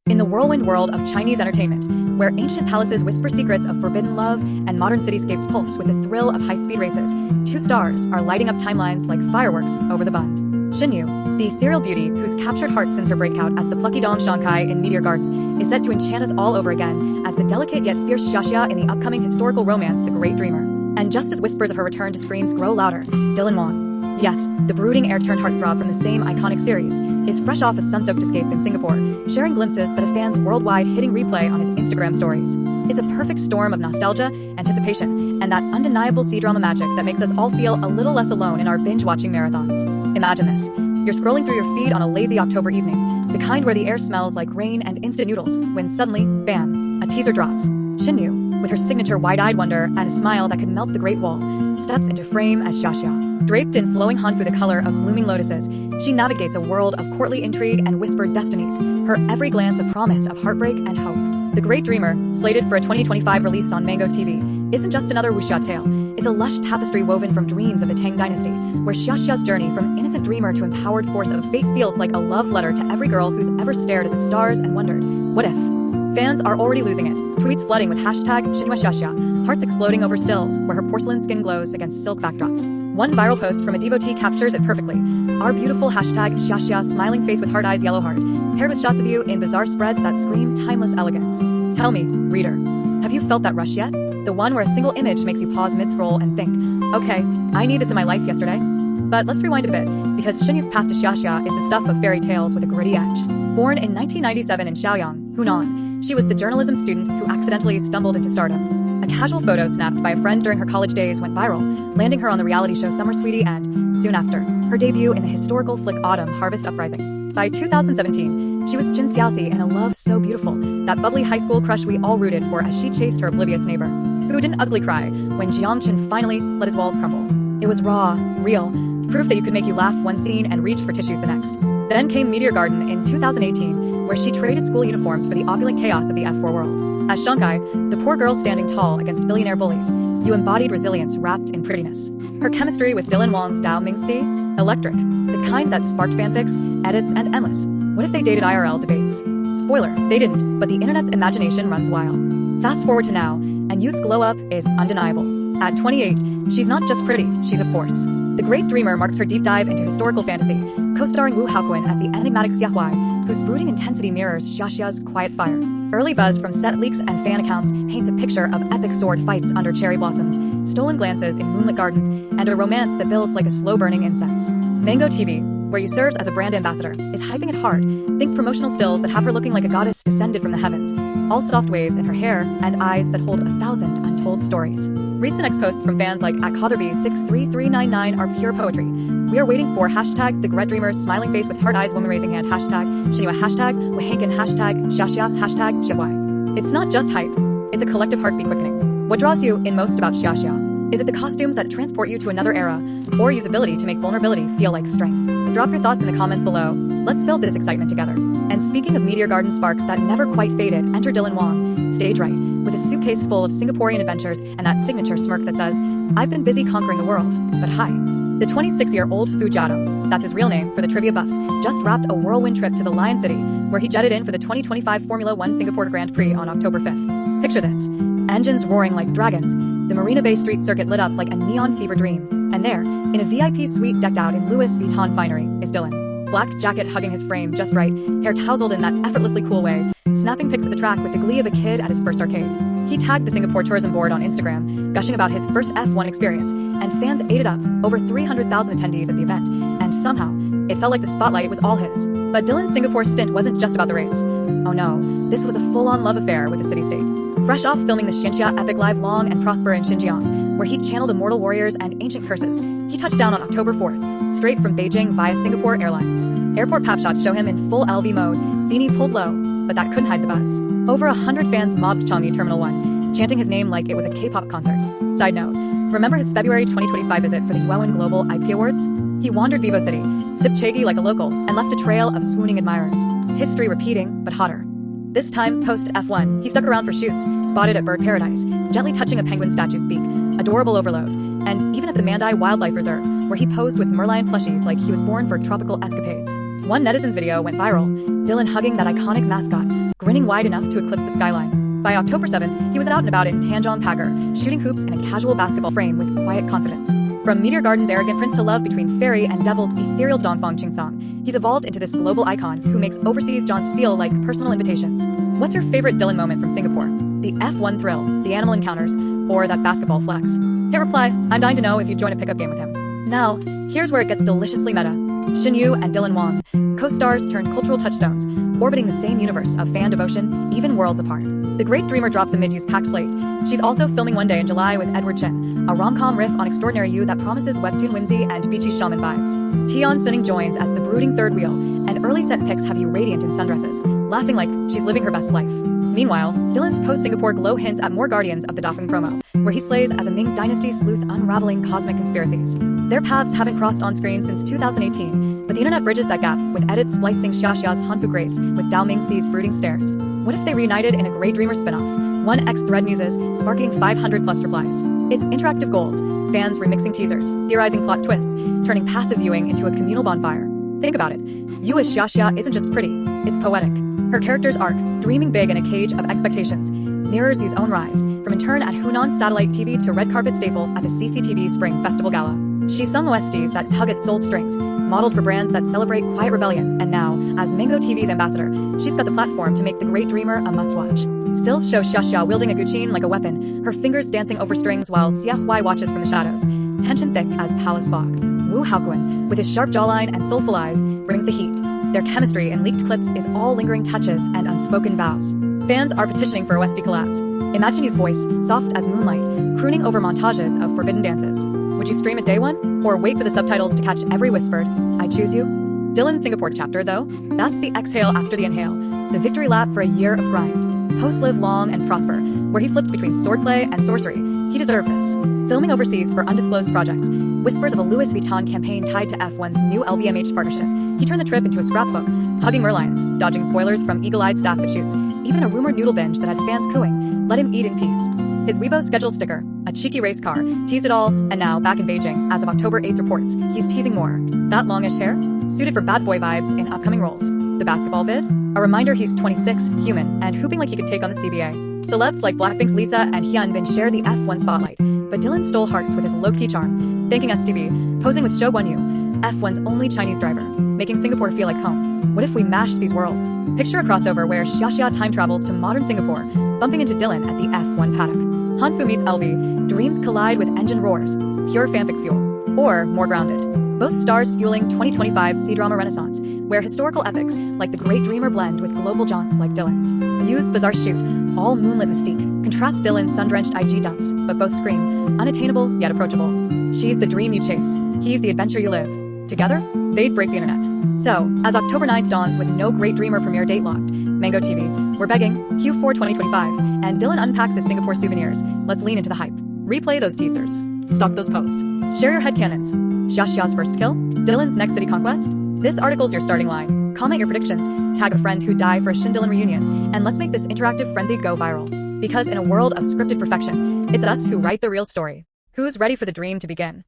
In the whirlwind world of Chinese entertainment, where ancient palaces whisper secrets of forbidden love and modern cityscapes pulse with the thrill of high-speed races, two stars are lighting up timelines like fireworks over the Bund. Shen, the ethereal beauty who's captured hearts since her breakout as the plucky Dong Shankai in Meteor Garden, is set to enchant us all over again as the delicate yet fierce Xiaxia in the upcoming historical romance The Great Dreamer. And just as whispers of her return to screens grow louder, Dylan Wang, yes, the brooding air-turned heartthrob from the same iconic series, is fresh off a sun-soaked escape in Singapore, sharing glimpses that have fans worldwide hitting replay on his Instagram stories. It's a perfect storm of nostalgia, anticipation, and that undeniable C-drama magic that makes us all feel a little less alone in our binge-watching marathons. Imagine this. You're scrolling through your feed on a lazy October evening, the kind where the air smells like rain and instant noodles, when suddenly, bam, a teaser drops. Shen, with her signature wide-eyed wonder and a smile that could melt the Great Wall, steps into frame as Xiaxia. Draped in flowing hanfu the color of blooming lotuses, she navigates a world of courtly intrigue and whispered destinies, her every glance a promise of heartbreak and hope. The Great Dreamer, slated for a 2025 release on Mango TV, isn't just another wuxia tale. It's a lush tapestry woven from dreams of the Tang Dynasty, where Xiaxia's journey from innocent dreamer to empowered force of fate feels like a love letter to every girl who's ever stared at the stars and wondered, what if? Fans are already losing it, tweets flooding with hashtag Xiaxia, hearts exploding over stills where her porcelain skin glows against silk backdrops. One viral post from a devotee captures it perfectly. Our beautiful hashtag Xiaxia smiling face with heart eyes yellow heart, paired with shots of you in bizarre spreads that scream timeless elegance. Tell me, reader, have you felt that rush yet? The one where a single image makes you pause mid-scroll and think, okay, I need this in my life yesterday? But let's rewind a bit, because Shen's path to Xiaxia is the stuff of fairy tales with a gritty edge. Born in 1997 in Shaoyang, Hunan, she was the journalism student who accidentally stumbled into stardom. A casual photo snapped by a friend during her college days went viral, landing her on the reality show Summer Sweetie and, soon after, her debut in the historical flick Autumn Harvest Uprising. By 2017, she was Xiaxia in a love so beautiful, that bubbly high school crush we all rooted for as she chased her oblivious neighbor, who didn't ugly cry when Chen finally let his walls crumble. It was raw, real, proof that you could make you laugh one scene and reach for tissues the next. Then came Meteor Garden in 2018, where she traded school uniforms for the opulent chaos of the F4 world. As Shankai, the poor girl standing tall against billionaire bullies, you embodied resilience wrapped in prettiness. Her chemistry with Dylan Wang's Dao Mingxi, electric, the kind that sparked fanfics, edits, and endless. What if they dated IRL debates? Spoiler, they didn't, but the internet's imagination runs wild. Fast forward to now, and youth's glow-up is undeniable. At 28, she's not just pretty, she's a force. The Great Dreamer marks her deep dive into historical fantasy, co-starring Wu Haoquin as the enigmatic Xiaxia, whose brooding intensity mirrors Xiaxia's quiet fire. Early buzz from set leaks and fan accounts paints a picture of epic sword fights under cherry blossoms, stolen glances in moonlit gardens, and a romance that builds like a slow-burning incense. Mango TV, where you serves as a brand ambassador, is hyping it hard. Think promotional stills that have her looking like a goddess descended from the heavens, all soft waves in her hair and eyes that hold 1,000 untold stories. Recent posts from fans like @Cotherby63399 are pure poetry. We are waiting for hashtag The Great Dreamer's smiling face with heart eyes woman raising hand hashtag Shenua hashtag Wahankin hashtag Xiaxia hashtag Xiaxia. It's not just hype, it's a collective heartbeat quickening. What draws you in most about Xiaxia? Is it the costumes that transport you to another era, or usability to make vulnerability feel like strength? Drop your thoughts in the comments below. Let's build this excitement together. And speaking of Meteor Garden sparks that never quite faded, enter Dylan Wang, stage right, with a suitcase full of Singaporean adventures and that signature smirk that says, I've been busy conquering the world, but hi. The 26-year-old Fu Jiadong, that's his real name for the trivia buffs, just wrapped a whirlwind trip to the Lion City, where he jetted in for the 2025 Formula 1 Singapore Grand Prix on October 5th. Picture this. Engines roaring like dragons, the Marina Bay street circuit lit up like a neon fever dream. And there, in a VIP suite decked out in Louis Vuitton finery, is Dylan. Black jacket hugging his frame just right, hair tousled in that effortlessly cool way, snapping pics of the track with the glee of a kid at his first arcade. He tagged the Singapore Tourism Board on Instagram, gushing about his first F1 experience, and fans ate it up, over 300,000 attendees at the event, and somehow, it felt like the spotlight was all his. But Dylan's Singapore stint wasn't just about the race. Oh no, this was a full-on love affair with the city-state. Fresh off filming the Xiaxia epic live Long and Prosper in Xinjiang, where he channeled immortal warriors and ancient curses, he touched down on October 4th, straight from Beijing via Singapore Airlines. Airport pap shots show him in full LV mode, beanie pulled low, but that couldn't hide the buzz. Over 100 fans mobbed Changi Terminal 1, chanting his name like it was a K-pop concert. Side note, remember his February 2025 visit for the Yuan Global IP Awards? He wandered Vivo City, sipped chagi like a local, and left a trail of swooning admirers. History repeating, but hotter. This time, post-F1, he stuck around for shoots, spotted at Bird Paradise, gently touching a penguin statue's beak, adorable overload, and even at the Mandai Wildlife Reserve, where he posed with merlion plushies like he was born for tropical escapades. One netizen's video went viral, Dylan hugging that iconic mascot, grinning wide enough to eclipse the skyline. By October 7th, he was out and about in Tanjong Pagar, shooting hoops in a casual basketball frame with quiet confidence. From Meteor Garden's arrogant prince to love between fairy and devil's ethereal Dongfang Qingsong, he's evolved into this global icon who makes overseas jaunts feel like personal invitations. What's your favorite Dylan moment from Singapore? The F1 thrill, the animal encounters, or that basketball flex? Hit reply, I'm dying to know if you'd join a pickup game with him. Now, here's where it gets deliciously meta. Shen and Dylan Wang, co-stars turned cultural touchstones, orbiting the same universe of fan devotion, even worlds apart. The great dreamer drops a mid-use packed slate. She's also filming One Day in July with Edward Chen, a rom-com riff on Extraordinary You that promises webtoon whimsy and beachy shaman vibes. Tion Sunning joins as the brooding third wheel, and early set pics have you radiant in sundresses, laughing like she's living her best life. Meanwhile, Dylan's post-Singapore glow hints at more Guardians of the Dauphin promo, where he slays as a Ming Dynasty sleuth unraveling cosmic conspiracies. Their paths haven't crossed on-screen since 2018, but the internet bridges that gap with edits splicing Xiaxia's Hanfu grace with Dao Ming Xi's brooding stares. What if they reunited in a Grey Dreamer spinoff? 1x thread muses, sparking 500+ replies. It's interactive gold, fans remixing teasers, theorizing plot twists, turning passive viewing into a communal bonfire. Think about it. You as Xiaxia isn't just pretty, it's poetic. Her character's arc, dreaming big in a cage of expectations, mirrors Yu's own rise, from intern at Hunan's satellite TV to red carpet staple at the CCTV Spring Festival Gala. She sung OSTs that tug at soul strings, modeled for brands that celebrate quiet rebellion, and now, as Mango TV's ambassador, she's got the platform to make The Great Dreamer a must-watch. Stills show Xiaxia wielding a guqin like a weapon, her fingers dancing over strings while Xia Hui watches from the shadows, tension thick as palace fog. Wu Haoguan, with his sharp jawline and soulful eyes, brings the heat. Their chemistry in leaked clips is all lingering touches and unspoken vows. Fans are petitioning for OST collabs. Imagine Yu's voice, soft as moonlight, crooning over montages of forbidden dances. Would you stream it day one? Or wait for the subtitles to catch every whispered, I choose you? Dylan's Singapore chapter, though, that's the exhale after the inhale, the victory lap for a year of grind. Post live long and prosper, where he flipped between swordplay and sorcery. He deserved this. Filming overseas for undisclosed projects, whispers of a Louis Vuitton campaign tied to F1's new LVMH partnership. He turned the trip into a scrapbook, hugging merlions, dodging spoilers from eagle-eyed staff at shoots, even a rumored noodle binge that had fans cooing. Let him eat in peace. His Weibo schedule sticker, a cheeky race car, teased it all, and now, back in Beijing, as of October 8th reports, he's teasing more. That longish hair? Suited for bad boy vibes in upcoming roles. The basketball vid? A reminder he's 26, human, and hooping like he could take on the CBA. Celebs like Blackpink's Lisa and Hyunbin share the F1 spotlight, but Dylan stole hearts with his low-key charm, thanking STV, posing with Zhou Guanyu, F1's only Chinese driver, making Singapore feel like home. What if we mashed these worlds? Picture a crossover where Xiaxia time travels to modern Singapore, bumping into Dylan at the F1 paddock. Hanfu meets LV, dreams collide with engine roars, pure fanfic fuel, or more grounded. Both stars fueling 2025's C-drama renaissance, where historical epics like The Great Dreamer blend with global jaunts like Dylan's. Yu's bizarre shoot, all moonlit mystique, contrasts Dylan's sun-drenched IG dumps, but both scream, unattainable yet approachable. She's the dream you chase, he's the adventure you live. Together, they'd break the internet. So, as October 9th dawns with no Great Dreamer premiere date locked, Mango TV, we're begging, Q4 2025, and Dylan unpacks his Singapore souvenirs. Let's lean into the hype. Replay those teasers. Stalk those posts. Share your headcanons. Xiaxia's first kill? Dylan's next city conquest? This article's your starting line. Comment your predictions, tag a friend who'd die for a Shin Dylan reunion, and let's make this interactive frenzy go viral. Because in a world of scripted perfection, it's us who write the real story. Who's ready for the dream to begin?